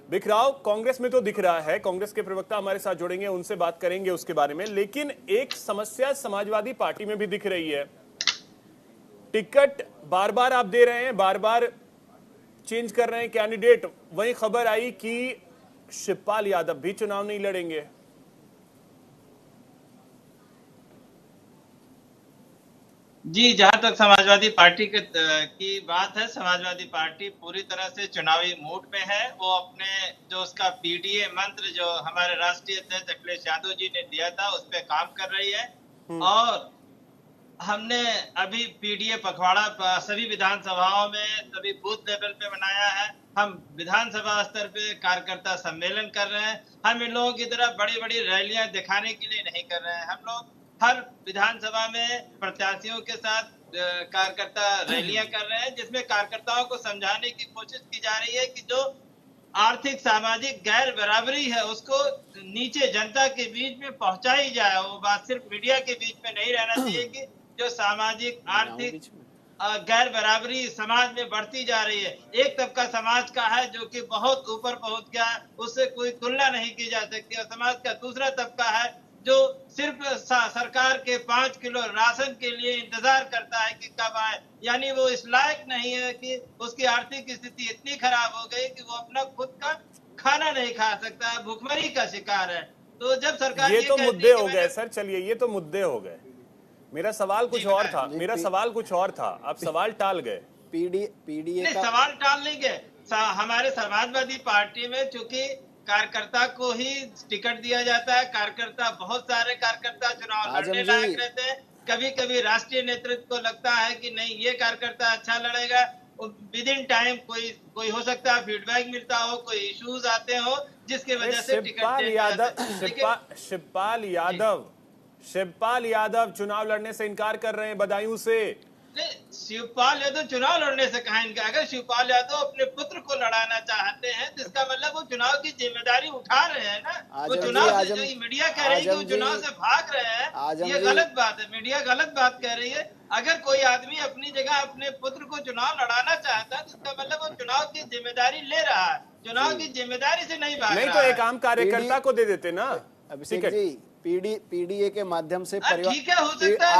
बिखराव कांग्रेस में तो दिख रहा है। कांग्रेस के प्रवक्ता हमारे साथ जुड़ेंगे, उनसे बात करेंगे उसके बारे में। लेकिन एक समस्या समाजवादी पार्टी में भी दिख रही है। टिकट बार बार आप दे रहे हैं, बार बार चेंज कर रहे हैं कैंडिडेट। वही खबर आई कि शिवपाल यादव भी चुनाव नहीं लड़ेंगे। जी, जहां तक समाजवादी पार्टी की बात है, समाजवादी पार्टी पूरी तरह से चुनावी मूड में है। वो अपने जो उसका पीडीए मंत्र जो हमारे राष्ट्रीय अध्यक्ष अखिलेश यादव जी ने दिया था, उस पर काम कर रही है। और हमने अभी पीडीए पखवाड़ा सभी विधानसभाओं में, सभी बूथ लेवल पे बनाया है। हम विधानसभा स्तर पे कार्यकर्ता सम्मेलन कर रहे हैं। हम इन लोगों की तरह बड़ी बड़ी रैलियां दिखाने के लिए नहीं कर रहे हैं। हम लोग हर विधानसभा में प्रत्याशियों के साथ कार्यकर्ता रैलियां कर रहे हैं, जिसमें कार्यकर्ताओं को समझाने की कोशिश की जा रही है कि जो आर्थिक सामाजिक गैर बराबरी है उसको नीचे जनता के बीच में पहुंचाई जाए। वो बात सिर्फ मीडिया के बीच में नहीं रहना चाहिए कि जो सामाजिक आर्थिक गैर बराबरी समाज में बढ़ती जा रही है। एक तबका समाज का है जो कि बहुत ऊपर पहुंच गया, उससे कोई तुलना नहीं की जा सकती। और समाज का दूसरा तबका है जो सिर्फ सरकार के 5 किलो राशन के लिए इंतजार करता है कि कब आए। यानी वो इस लायक नहीं है कि उसकी आर्थिक स्थिति इतनी खराब हो गई कि वो अपना खुद का खाना नहीं खा सकता है, भुखमरी का शिकार है। तो जब सरकार ये तो कहती मुद्दे है हो कि गए सर, चलिए ये तो मुद्दे हो गए। मेरा सवाल कुछ और था, मेरा सवाल कुछ और था, आप सवाल टाल गए। पीडीए का सवाल टाल नहीं गए। हमारे समाजवादी पार्टी में चूंकि कार्यकर्ता को ही टिकट दिया जाता है, कार्यकर्ता बहुत सारे कार्यकर्ता चुनाव लड़ने लायक रहते हैं। कभी कभी राष्ट्रीय नेतृत्व को लगता है कि नहीं ये कार्यकर्ता अच्छा लड़ेगा, विद इन टाइम कोई हो सकता है फीडबैक मिलता हो, कोई इश्यूज आते हो जिसकी वजह से शिवपाल यादव चुनाव लड़ने से इनकार कर रहे हैं बदायूं से। शिवपाल यादव चुनाव लड़ने से कहा इनका। अगर शिवपाल यादव अपने पुत्र को लड़ाना चाहते हैं तो इसका मतलब वो चुनाव की जिम्मेदारी उठा रहे हैं ना। वो चुनाव से, जो मीडिया कह रही है कि वो चुनाव से भाग रहे हैं, ये गलत बात है। मीडिया गलत बात कह रही है। अगर कोई आदमी अपनी जगह अपने पुत्र को चुनाव लड़ाना चाहता है तो इसका मतलब वो चुनाव की जिम्मेदारी ले रहा है, चुनाव की जिम्मेदारी से नहीं भाग रहा है। नहीं तो एक आम कार्यकर्ता को दे देते ना। अभिषेक जी, पीडीए के माध्यम से ठीक है, हो सकता है